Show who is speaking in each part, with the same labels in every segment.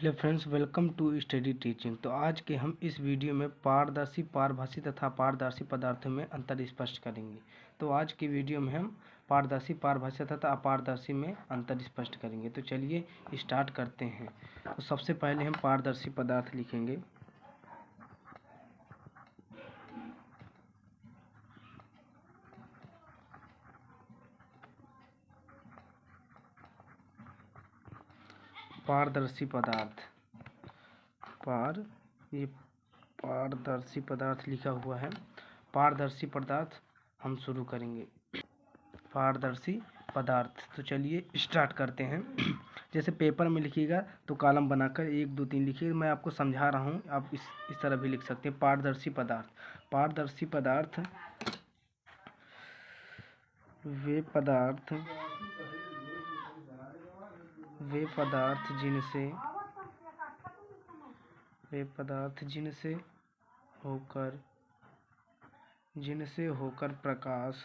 Speaker 1: Hello friends, welcome to study teaching. तो आज के हम इस वीडियो में पारदर्शी, पारभासी तथा पारदर्शी पदार्थों में अंतर स्पष्ट करेंगे। तो आज की वीडियो में हम पारदर्शी, पारभासी तथा अपारदर्शी में अंतर स्पष्ट करेंगे। तो चलिए स्टार्ट करते हैं। तो सबसे पहले हम पारदर्शी पदार्थ लिखेंगे। पारदर्शी पदार्थ, ये पारदर्शी पदार्थ लिखा हुआ है। पारदर्शी पदार्थ हम शुरू करेंगे। पारदर्शी पदार्थ, तो चलिए स्टार्ट करते हैं। जैसे पेपर में लिखिएगा तो कॉलम बनाकर 1 2 3 लिखिए। मैं आपको समझा रहा हूँ, आप इस तरह भी लिख सकते हैं। पारदर्शी पदार्थ, पारदर्शी पदार्थ वे पदार्थ जिनसे होकर प्रकाश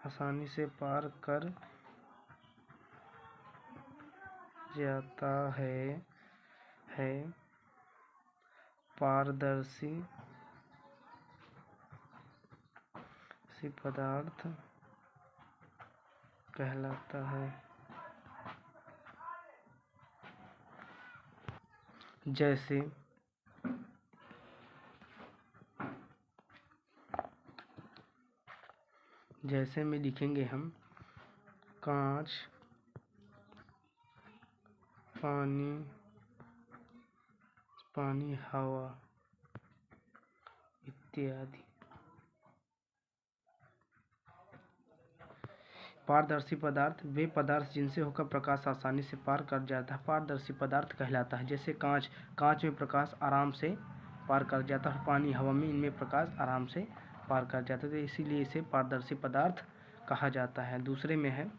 Speaker 1: आसानी से पार कर जाता है पारदर्शी पदार्थ कहलाता है। जैसे में लिखेंगे हम कांच, पानी, हवा इत्यादि। पारदर्शी पदार्थ वे पदार्थ जिनसे होकर प्रकाश आसानी से पार कर जाता है पारदर्शी पदार्थ कहलाता है। जैसे कांच में प्रकाश आराम से पार कर जाता है। पानी, हवा में इनमें प्रकाश आराम से पार कर जाता है, तो इसीलिए इसे पारदर्शी पदार्थ कहा जाता है। दूसरे में है,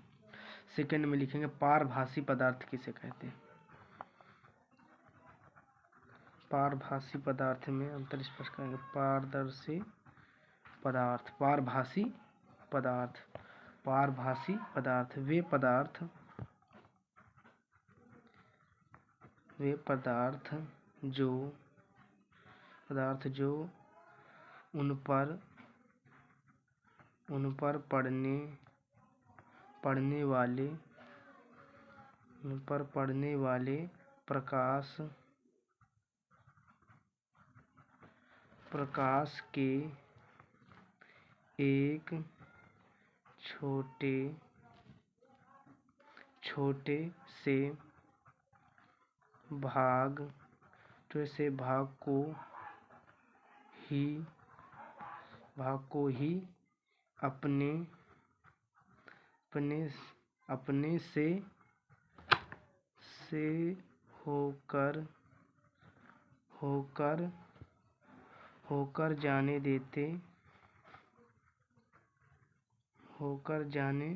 Speaker 1: सेकंड में लिखेंगे पारभासी पदार्थ किसे कहते हैं। पारभासी पदार्थ में अंतर स्पष्ट करेंगे। पारदर्शी पदार्थ, पारभासी पदार्थ वे पदार्थ जो उन पर पड़ने वाले प्रकाश के एक छोटे से भाग को ही अपने से होकर जाने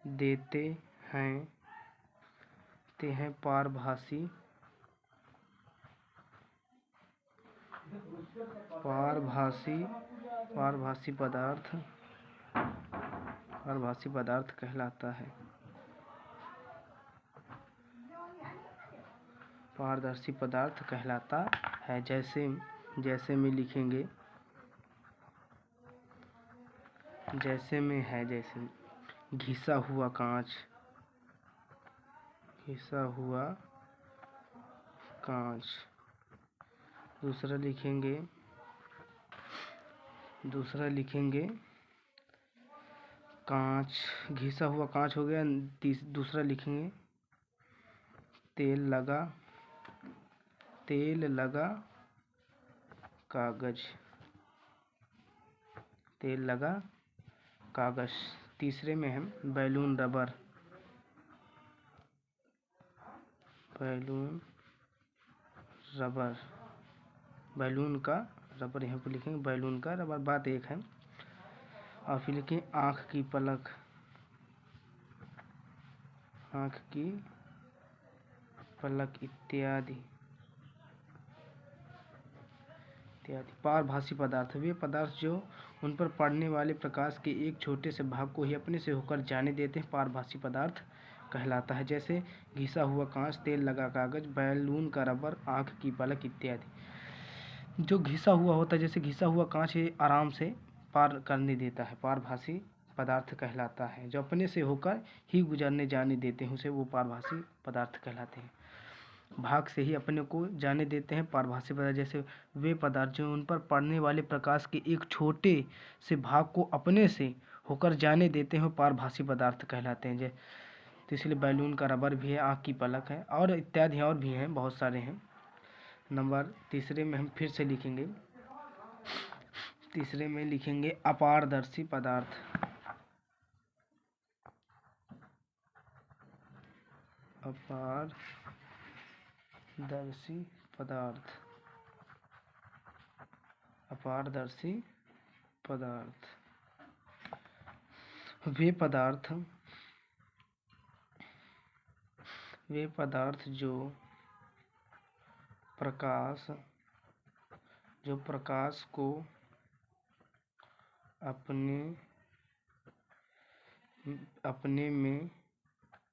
Speaker 1: देते हैं पारभासी पदार्थ कहलाता है। पारदर्शी पदार्थ कहलाता है। जैसे में लिखेंगे, जैसे घिसा हुआ कांच। दूसरा लिखेंगे कांच, घिसा हुआ कांच हो गया। दूसरा लिखेंगे तेल लगा कागज। तीसरे में हम बैलून रबर, बैलून का रबर यहाँ पर लिखेंगे, बैलून का रबर, बात एक है। और फिर लिखें आँख की आँख की पलक इत्यादि। पारभासी पदार्थ वे पदार्थ जो उन पर पड़ने वाले प्रकाश के एक छोटे से भाग को ही अपने से होकर जाने देते हैं, पारभासी पदार्थ कहलाता है। जैसे घिसा हुआ कांच, तेल लगा कागज, बैलून का रबर, आँख की पलक इत्यादि। जो घिसा हुआ होता है, जैसे घिसा हुआ कांच ये आराम से पार करने देता है, पारभासी पदार्थ कहलाता है। जो अपने से होकर ही गुजरने जाने देते हैं उसे वो पारभासी पदार्थ कहलाते हैं। भाग से ही अपने को जाने देते हैं, पारभासी पदार्थ। जैसे वे पदार्थ जो उन पर पड़ने वाले प्रकाश के एक छोटे से भाग को अपने से होकर जाने देते हैं, पारभासी पदार्थ कहलाते हैं। तो इसलिए बैलून का रबर भी है, आँख की पलक है, और इत्यादि और भी हैं, बहुत सारे हैं। नंबर तीसरे में हम फिर से लिखेंगे, तीसरे में लिखेंगे अपारदर्शी पदार्थ। अपारदर्शी पदार्थ, अपारदर्शी पदार्थ वे पदार्थ जो प्रकाश को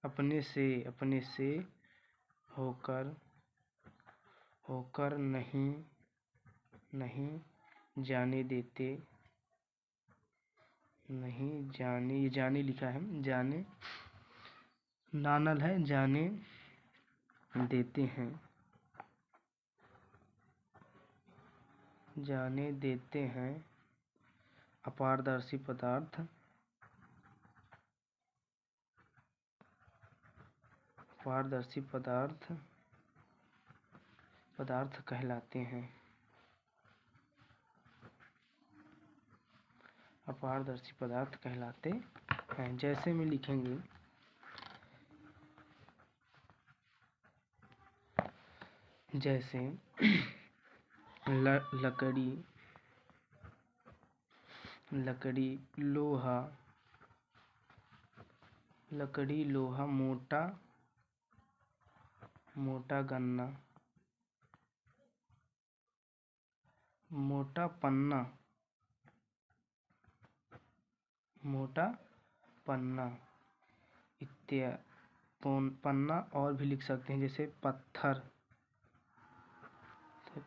Speaker 1: अपने से होकर नहीं जाने देते, ये जाने लिखा है, जाने नानल है, जाने देते हैं अपारदर्शी पदार्थ कहलाते हैं। अपारदर्शी पदार्थ कहलाते हैं। जैसे में लिखेंगे, जैसे लकड़ी, लोहा, मोटा गन्ना, मोटा पन्ना इत्यादि। पन्ना और भी लिख सकते हैं, जैसे पत्थर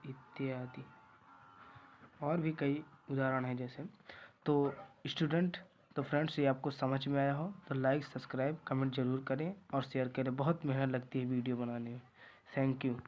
Speaker 1: इत्यादि, और भी कई उदाहरण हैं जैसे। तो स्टूडेंट, तो फ्रेंड्स, ये आपको समझ में आया हो तो लाइक, सब्सक्राइब, कमेंट जरूर करें और शेयर करें। बहुत मेहनत लगती है वीडियो बनाने में। Thank you.